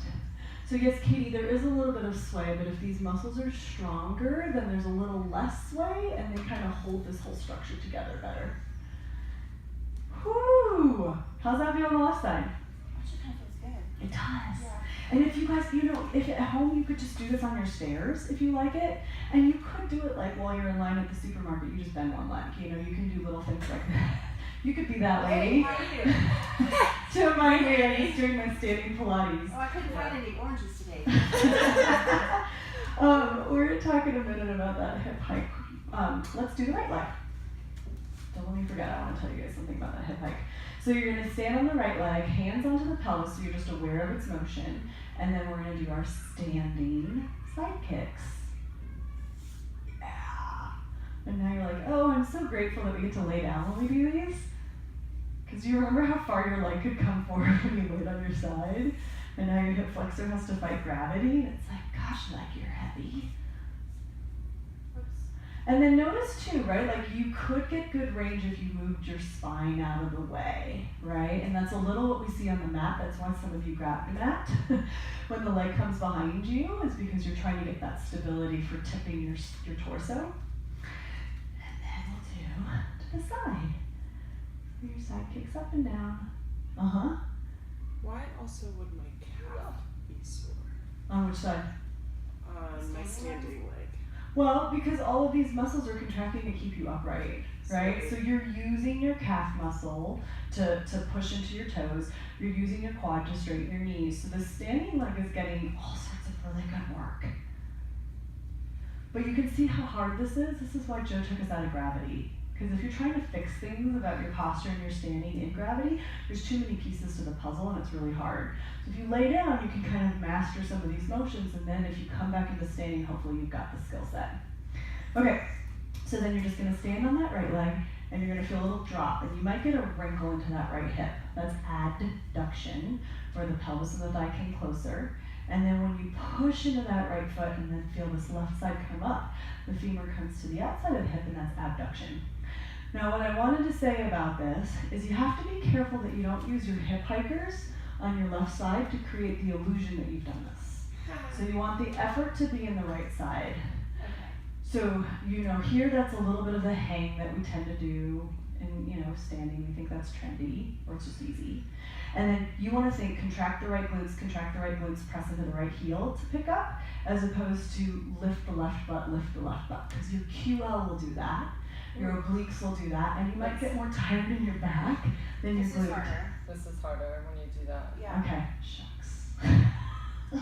So yes, Katie, there is a little bit of sway, but if these muscles are stronger, then there's a little less sway and they kind of hold this whole structure together better. Whoo! How's that feel on the left side? Actually kind of feels good. It does. Yeah. And if you guys, if at home you could just do this on your stairs if you like it, and you could do it like while you're in line at the supermarket, you just bend one leg. You can do little things like that. You could be that lady. How are you? To remind me I'm just doing my standing Pilates. Oh, I couldn't find any oranges today. We're going to talk in a minute about that hip hike. Let's do the right leg. Don't let me forget, I want to tell you guys something about that hip hike. So you're going to stand on the right leg, hands onto the pelvis, so you're just aware of its motion. And then we're going to do our standing side kicks. Yeah. And now you're like, oh, I'm so grateful that we get to lay down when we do these. Because you remember how far your leg could come forward when you laid on your side? And now your hip flexor has to fight gravity. And it's like, gosh, leg, you're heavy. And then notice too, right, like you could get good range if you moved your spine out of the way, right? And that's a little what we see on the mat. That's why some of you grab the mat when the leg comes behind you, is because you're trying to get that stability for tipping your torso. And then we'll do to the side. Your side kicks up and down. Uh-huh. Why also would my calf be sore? On which side? On my standing leg. Well, because all of these muscles are contracting to keep you upright, right? So you're using your calf muscle to push into your toes. You're using your quad to straighten your knees. So the standing leg is getting all sorts of really good work. But you can see how hard this is. This is why Joe took us out of gravity. Because if you're trying to fix things about your posture and your standing in gravity, there's too many pieces to the puzzle and it's really hard. So if you lay down, you can kind of master some of these motions, and then if you come back into standing, hopefully you've got the skill set. Okay, so then you're just gonna stand on that right leg, and you're gonna feel a little drop, and you might get a wrinkle into that right hip. That's adduction, where the pelvis and the thigh came closer. And then when you push into that right foot and then feel this left side come up, the femur comes to the outside of the hip, and that's abduction. Now what I wanted to say about this is you have to be careful that you don't use your hip hikers on your left side to create the illusion that you've done this. So you want the effort to be in the right side. Okay. So, here that's a little bit of the hang that we tend to do in, standing. We think that's trendy, or it's just easy. And then you want to think, contract the right glutes, press into the right heel to pick up, as opposed to lift the left butt, because your QL will do that. Your obliques will do that, and you might get more tired in your back than your This glute. is harder. This is harder when you do that. Yeah. Okay, shucks. Go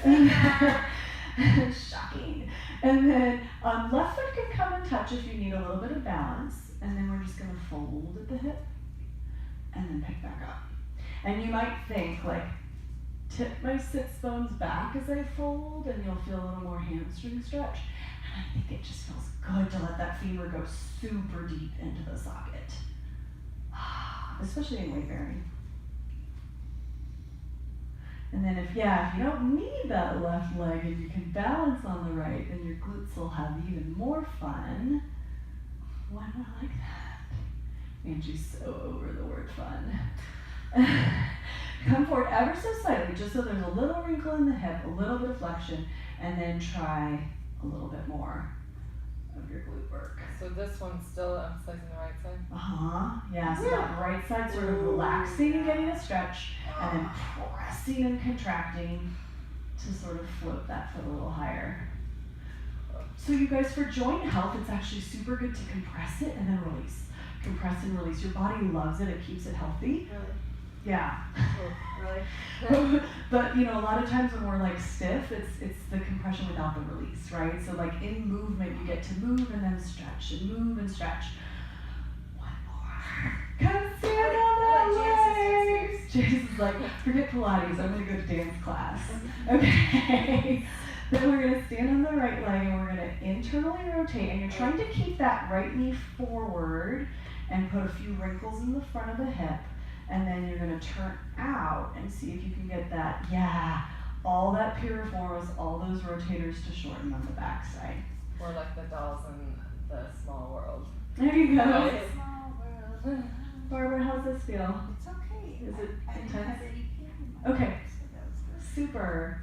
figure. Shocking. And then left foot can come and touch if you need a little bit of balance. And then we're just gonna fold at the hip and then pick back up. And you might think like, tip my sits bones back as I fold and you'll feel a little more hamstring stretch. And I think it just feels good to let that femur go super deep into the socket. Especially in weight bearing. And then if you don't need that left leg and you can balance on the right, then your glutes will have even more fun. Why do I like that? Angie's so over the word fun. Come forward ever so slightly, just so there's a little wrinkle in the hip, a little bit of flexion, and then try a little bit more of your glute work. So this one's still emphasizing the right side? Yeah, so that right side sort of relaxing and getting a stretch, and then pressing and contracting to sort of float that foot a little higher. So you guys, for joint health, it's actually super good to compress it and then release. Compress and release. Your body loves it. It keeps it healthy. Really? Yeah. Really? But you know, a lot of times when we're like stiff, it's the compression without the release, right? So like in movement, you get to move and then stretch and move and stretch. One more. Come stand on that leg. Janice is like, forget Pilates. I'm gonna go to dance class. Okay. Then we're gonna stand on the right leg and we're gonna internally rotate, and you're trying to keep that right knee forward and put a few wrinkles in the front of the hip. And then you're gonna turn out and see if you can get that, all that piriformis, all those rotators to shorten on the back side. Or like the dolls in the small world. There you go. Right. Small world. Barbara, how's this feel? It's okay. Is it I didn't intense? have any pain. Okay. So that was good. Super.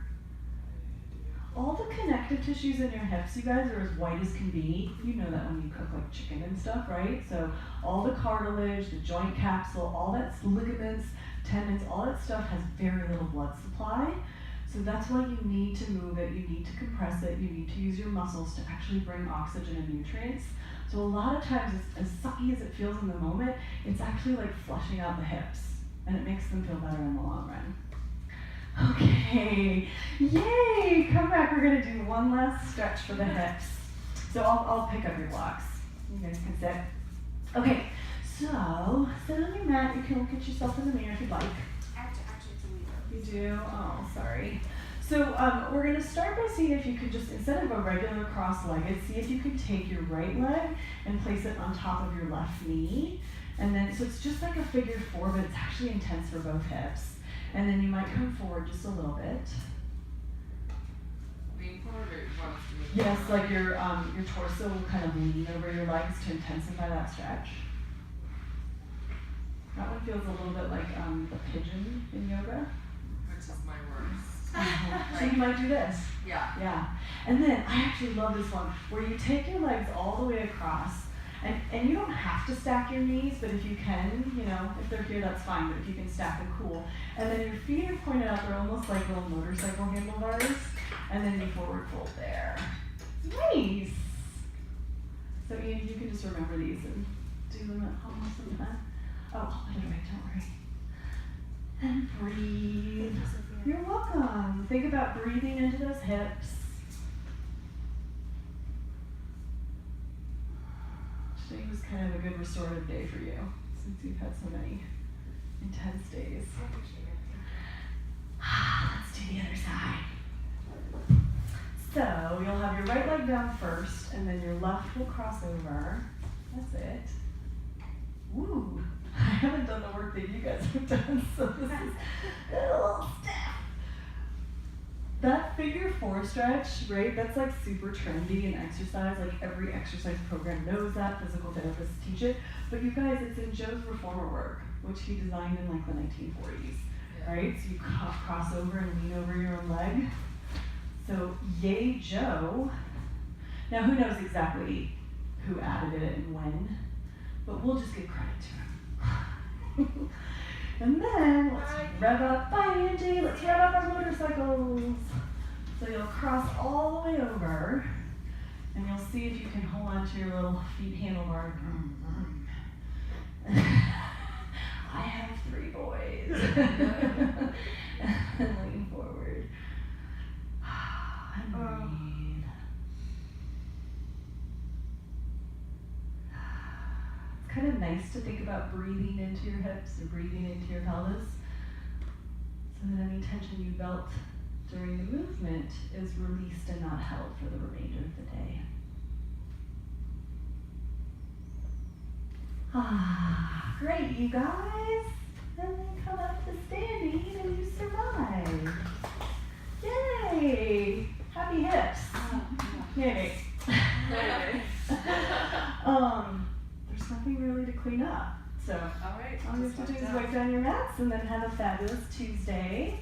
All the connective tissues in your hips, you guys, are as white as can be. You know that when you cook like chicken and stuff, right? So all the cartilage, the joint capsule, all that ligaments, tendons, all that stuff has very little blood supply. So that's why you need to move it, you need to compress it, you need to use your muscles to actually bring oxygen and nutrients. So a lot of times, as sucky as it feels in the moment, it's actually like flushing out the hips, and it makes them feel better in the long run. Okay, yay! Come back, we're gonna do one last stretch for the hips. So I'll pick up your blocks. You guys can sit. Okay, so sit on your mat. You can look at yourself in the mirror if you'd like. I have to actually delete those. You do? Oh, sorry. So we're gonna start by seeing if you could just, instead of a regular cross-legged, see if you can take your right leg and place it on top of your left knee. And then, so it's just like a figure four, but it's actually intense for both hips. And then you might come forward just a little bit. Lean forward or you want us to move Yes, forward? like your torso will kind of lean over your legs to intensify that stretch. That one feels a little bit like the pigeon in yoga. Which is my worst. So you might do this. Yeah. Yeah. And then I actually love this one where you take your legs all the way across. And you don't have to stack your knees, but if you can, you know, if they're here, that's fine. But if you can stack them, cool. And then your feet are pointed out. They're almost like little motorcycle handlebars. And then you forward fold there. Nice. So Ian, you can just remember these and do them at home sometime. Oh, I'll put it away. Don't worry. And breathe. You're welcome. Think about breathing into those hips. Today was kind of a good restorative day for you, since you've had so many intense days. Let's do the other side. So you'll have your right leg down first, and then your left will cross over. That's it. Woo! I haven't done the work that you guys have done, so this is a little stiff. That figure four stretch, right? That's like super trendy in exercise. Like every exercise program knows that. Physical therapists teach it. But you guys, it's in Joe's reformer work, which he designed in like the 1940s, right? So you cross over and lean over your own leg. So yay, Joe. Now who knows exactly who added it and when, but we'll just give credit to him. And then let's rev up, bye Angie, let's rev up our motorcycles. So you'll cross all the way over, And you'll see if you can hold on to your little feet handlebar. I have 3 boys. And lean forward. And breathe. It's kind of nice to think about breathing into your hips and breathing into your pelvis, so that any tension you felt during the movement is released and not held for the remainder of the day. Ah, great, you guys. And then come up to standing and you survive. Yay! Happy hips. Yay. There's nothing really to clean up. So Alright. all you have to do is wipe down your mats and then have a fabulous Tuesday.